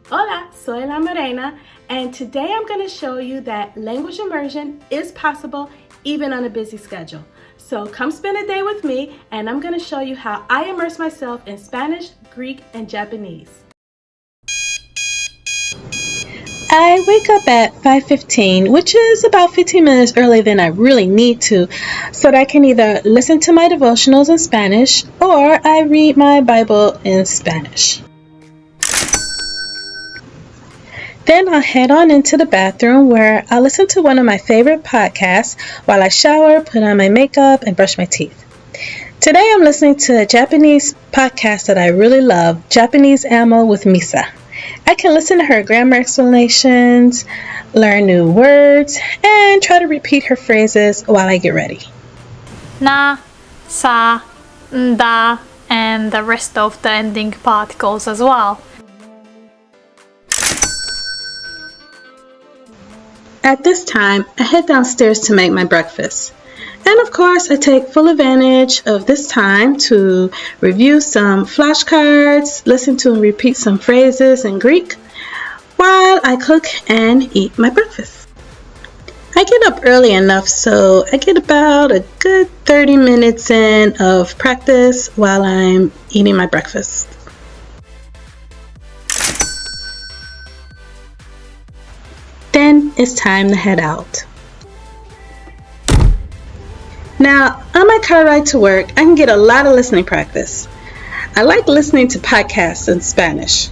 Hola, soy La Morena, and today I'm going to show you that language immersion is possible even on a busy schedule. So come spend a day with me, and I'm going to show you how I immerse myself in Spanish, Greek, and Japanese. I wake up at 5:15, which is about 15 minutes earlier than I really need to, so that I can either listen to my devotionals in Spanish or I read my Bible in Spanish. Then I'll head on into the bathroom where I'll listen to one of my favorite podcasts while I shower, put on my makeup, and brush my teeth. Today I'm listening to a Japanese podcast that I really love, Japanese Ammo with Misa. I can listen to her grammar explanations, learn new words, and try to repeat her phrases while I get ready. Na, sa, nda, and the rest of the ending particles as well. At this time, I head downstairs to make my breakfast. And of course, I take full advantage of this time to review some flashcards, listen to and repeat some phrases in Greek, while I cook and eat my breakfast. I get up early enough so I get about a good 30 minutes in of practice while I'm eating my breakfast. Then it's time to head out. Now, on my car ride to work, I can get a lot of listening practice. I like listening to podcasts in Spanish.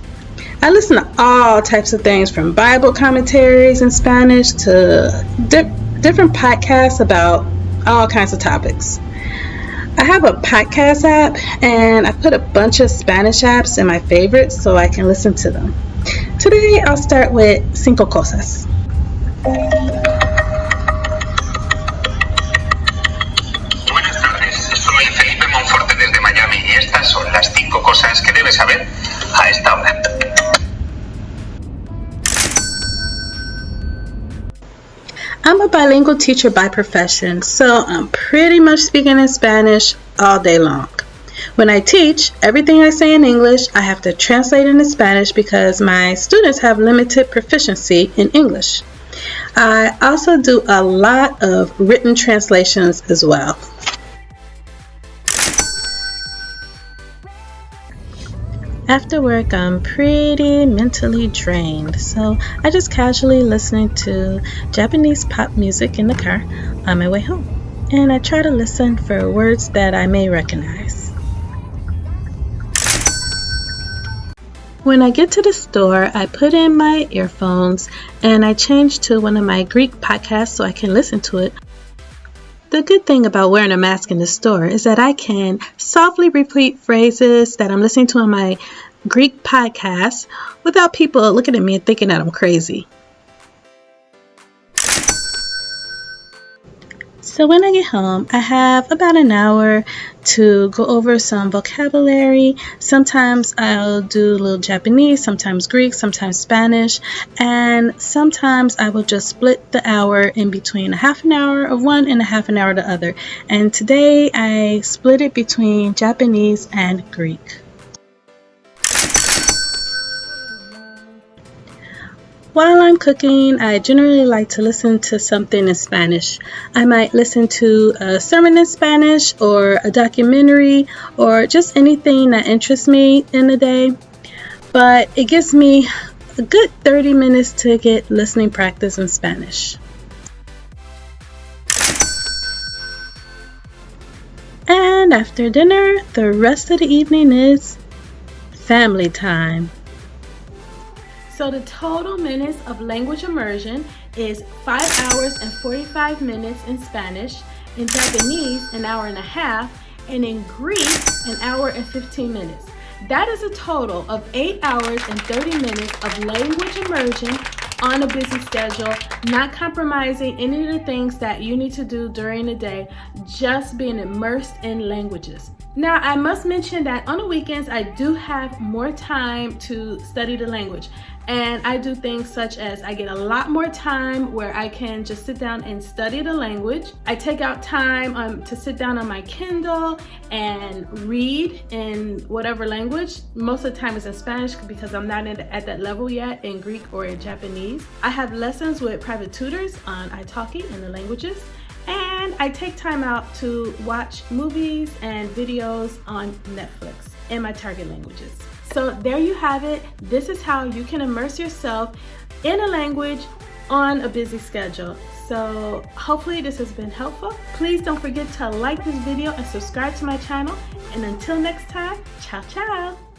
I listen to all types of things from Bible commentaries in Spanish to different podcasts about all kinds of topics. I have a podcast app and I put a bunch of Spanish apps in my favorites so I can listen to them. Today I'll start with Cinco Cosas. Desde Miami y estas son las 5 cosas que debes saber a esta hora. I'm a bilingual teacher by profession, so I'm pretty much speaking in Spanish all day long. When I teach, everything I say in English, I have to translate into Spanish because my students have limited proficiency in English. I also do a lot of written translations as well. After work, I'm pretty mentally drained, so I just casually listening to Japanese pop music in the car on my way home, and I try to listen for words that I may recognize. When I get to the store, I put in my earphones and I change to one of my Greek podcasts so I can listen to it. The good thing about wearing a mask in the store is that I can softly repeat phrases that I'm listening to on my Greek podcast without people looking at me and thinking that I'm crazy. So when I get home, I have about an hour to go over some vocabulary. Sometimes I'll do a little Japanese, sometimes Greek, sometimes Spanish, and sometimes I will just split the hour in between a half an hour of one and a half an hour of the other. And today I split it between Japanese and Greek. While I'm cooking, I generally like to listen to something in Spanish. I might listen to a sermon in Spanish or a documentary or just anything that interests me in the day. But it gives me a good 30 minutes to get listening practice in Spanish. And after dinner, the rest of the evening is family time. So the total minutes of language immersion is 5 hours and 45 minutes in Spanish, in Japanese an hour and a half, and in Greek an hour and 15 minutes. That is a total of 8 hours and 30 minutes of language immersion on a busy schedule, not compromising any of the things that you need to do during the day, just being immersed in languages. Now, I must mention that on the weekends, I do have more time to study the language. And I do things such as I get a lot more time where I can just sit down and study the language. I take out time to sit down on my Kindle and read in whatever language. Most of the time it's in Spanish because I'm not at that level yet in Greek or in Japanese. I have lessons with private tutors on italki and the languages. And I take time out to watch movies and videos on Netflix in my target languages. So there you have it. This is how you can immerse yourself in a language on a busy schedule. So hopefully this has been helpful. Please don't forget to like this video and subscribe to my channel. And until next time, ciao, ciao.